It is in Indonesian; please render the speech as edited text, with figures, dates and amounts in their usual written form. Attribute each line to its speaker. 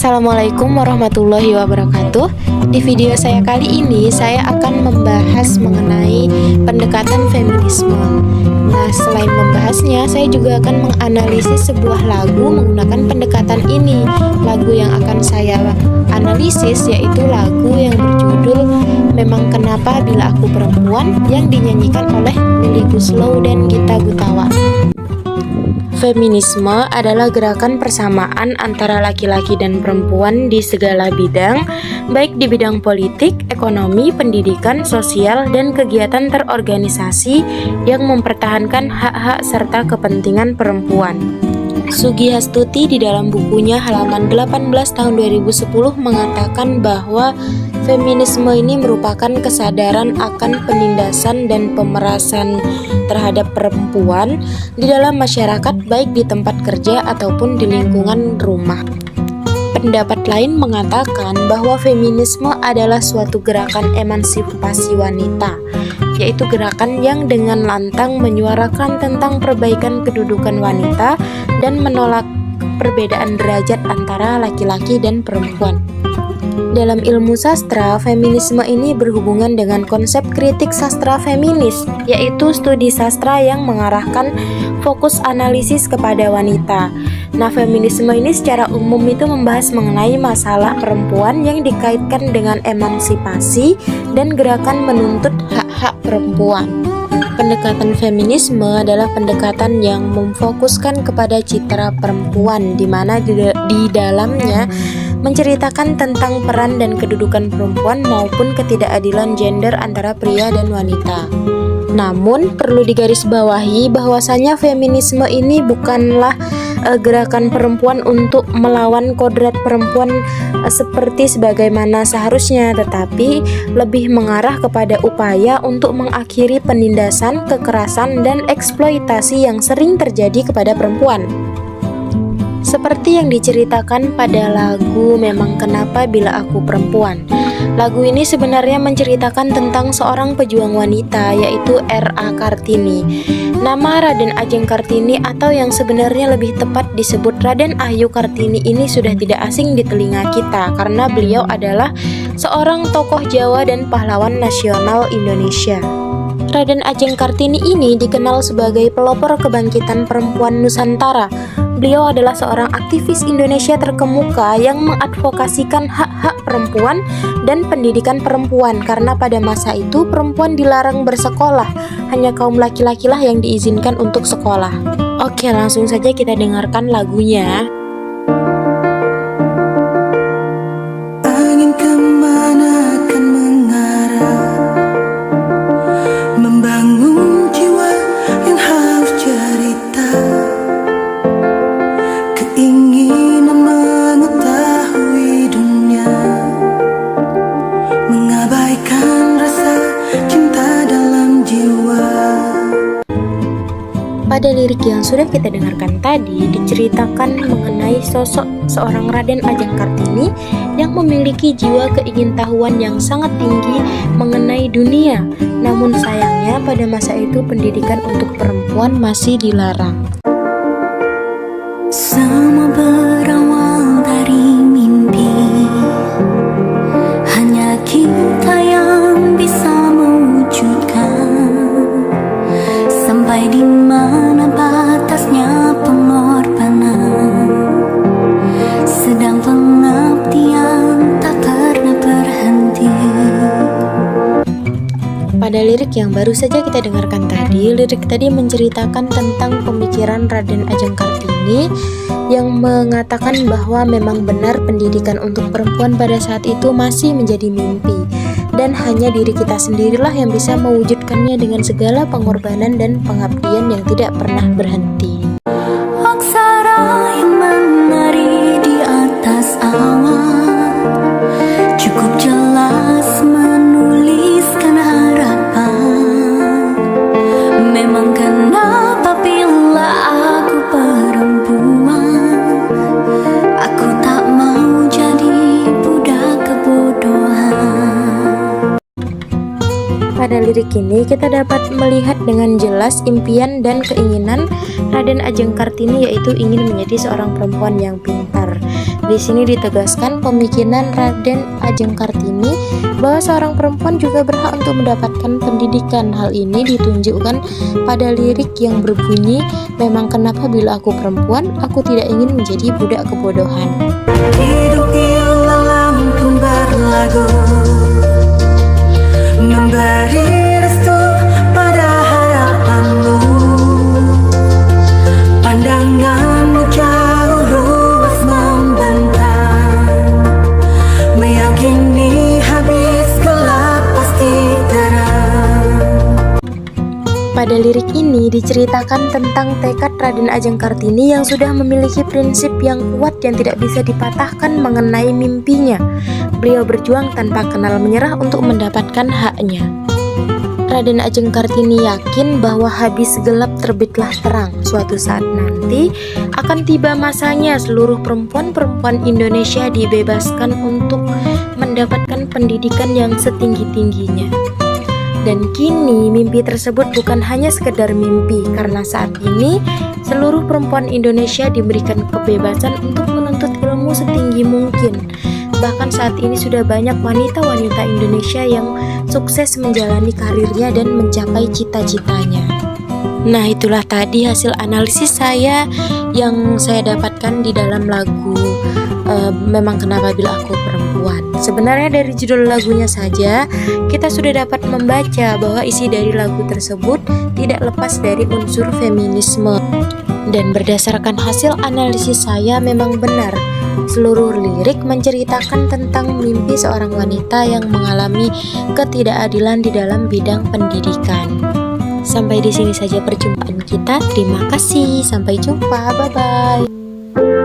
Speaker 1: Assalamualaikum warahmatullahi wabarakatuh. Di video saya kali ini saya akan membahas mengenai pendekatan feminisme. Nah, selain membahasnya, saya juga akan menganalisis sebuah lagu menggunakan pendekatan ini. Lagu yang akan saya analisis yaitu lagu yang berjudul Memang Kenapa Bila Aku Perempuan yang dinyanyikan oleh Melly Goeslaw dan Gita Gutawa. Feminisme adalah gerakan persamaan antara laki-laki dan perempuan di segala bidang, baik di bidang politik, ekonomi, pendidikan, sosial, dan kegiatan terorganisasi yang mempertahankan hak-hak serta kepentingan perempuan. Sugihastuti di dalam bukunya halaman 18 tahun 2010 mengatakan bahwa feminisme ini merupakan kesadaran akan penindasan dan pemerasan terhadap perempuan di dalam masyarakat, baik di tempat kerja ataupun di lingkungan rumah. Pendapat lain mengatakan bahwa feminisme adalah suatu gerakan emansipasi wanita, yaitu gerakan yang dengan lantang menyuarakan tentang perbaikan kedudukan wanita dan menolak perbedaan derajat antara laki-laki dan perempuan. Dalam ilmu sastra, feminisme ini berhubungan dengan konsep kritik sastra feminis, yaitu studi sastra yang mengarahkan fokus analisis kepada wanita. Nah, feminisme ini secara umum itu membahas mengenai masalah perempuan yang dikaitkan dengan emansipasi dan gerakan menuntut hak-hak perempuan. Pendekatan feminisme adalah pendekatan yang memfokuskan kepada citra perempuan, di mana di dalamnya menceritakan tentang peran dan kedudukan perempuan maupun ketidakadilan gender antara pria dan wanita. Namun, perlu digarisbawahi bahwasanya feminisme ini bukanlah gerakan perempuan untuk melawan kodrat perempuan seperti sebagaimana seharusnya, tetapi lebih mengarah kepada upaya untuk mengakhiri penindasan, kekerasan, dan eksploitasi yang sering terjadi kepada perempuan. Seperti yang diceritakan pada lagu Memang Kenapa Bila Aku Perempuan. Lagu ini sebenarnya menceritakan tentang seorang pejuang wanita, yaitu R.A. Kartini. Nama Raden Ajeng Kartini atau yang sebenarnya lebih tepat disebut Raden Ahyu Kartini ini sudah tidak asing di telinga kita, karena beliau adalah seorang tokoh Jawa dan pahlawan nasional Indonesia. Raden Ajeng Kartini ini dikenal sebagai pelopor kebangkitan perempuan Nusantara. Beliau adalah seorang aktivis Indonesia terkemuka yang mengadvokasikan hak-hak perempuan dan pendidikan perempuan, karena pada masa itu perempuan dilarang bersekolah, hanya kaum laki-lakilah yang diizinkan untuk sekolah. Oke, langsung saja kita dengarkan lagunya.
Speaker 2: Angin kemana akan mengarah, membangun jiwa yang haus cerita, keinginan mengetahui dunia, mengabaikan rasa cinta dalam jiwa.
Speaker 1: Pada lirik yang sudah kita dengarkan tadi diceritakan mengenai sosok seorang Raden Ajeng Kartini yang memiliki jiwa keingintahuan yang sangat tinggi mengenai dunia. Namun sayangnya pada masa itu pendidikan untuk perempuan masih dilarang.
Speaker 2: Semua berawal dari mimpi, hanya kita yang bisa mewujudkan. Sampai di mana batasnya pengorbanan, sedang pengabdian tak pernah berhenti.
Speaker 1: Pada lirik yang baru saja kita dengarkan tadi, lirik tadi menceritakan tentang pemikiran Raden Ajeng Kartini yang mengatakan bahwa memang benar pendidikan untuk perempuan pada saat itu masih menjadi mimpi, dan hanya diri kita sendirilah yang bisa mewujudkannya dengan segala pengorbanan dan pengabdian yang tidak pernah berhenti.
Speaker 2: Aksara yang menari di atas awan, cukup jelas menuliskan harapan. Memang kenapa bila aku perempuan, aku tak mau jadi budak kebodohan.
Speaker 1: Pada lirik ini kita dapat melihat dengan jelas impian dan keinginan Raden Ajeng Kartini, yaitu ingin menjadi seorang perempuan yang pintar. Di sini ditegaskan pemikiran Raden Ajeng Kartini bahwa seorang perempuan juga berhak untuk mendapatkan pendidikan. Hal ini ditunjukkan pada lirik yang berbunyi, "Memang kenapa bila aku perempuan, aku tidak ingin menjadi budak kebodohan."
Speaker 2: Hidup ilalang pun berlagu, memberi restu pada harapanmu. Pandanganmu jauh luas membentang, meyakini habis gelap pasti terang.
Speaker 1: Pada lirik ini diceritakan tentang tekad Raden Ajeng Kartini yang sudah memiliki prinsip yang kuat yang tidak bisa dipatahkan mengenai mimpinya. Beliau berjuang tanpa kenal menyerah untuk mendapatkan haknya. Raden Ajeng Kartini yakin bahwa habis gelap terbitlah terang. Suatu saat nanti akan tiba masanya seluruh perempuan-perempuan Indonesia dibebaskan untuk mendapatkan pendidikan yang setinggi-tingginya. Dan kini mimpi tersebut bukan hanya sekedar mimpi, karena saat ini seluruh perempuan Indonesia diberikan kebebasan untuk menuntut ilmu setinggi mungkin. Bahkan saat ini sudah banyak wanita-wanita Indonesia yang sukses menjalani karirnya dan mencapai cita-citanya. Nah, itulah tadi hasil analisis saya yang saya dapatkan di dalam lagu Memang Kenapa Bila Aku Perempuan. Sebenarnya dari judul lagunya saja kita sudah dapat membaca bahwa isi dari lagu tersebut tidak lepas dari unsur feminisme. Dan berdasarkan hasil analisis saya memang benar, seluruh lirik menceritakan tentang mimpi seorang wanita yang mengalami ketidakadilan di dalam bidang pendidikan. Sampai di sini saja perjumpaan kita. Terima kasih. Sampai jumpa. Bye bye.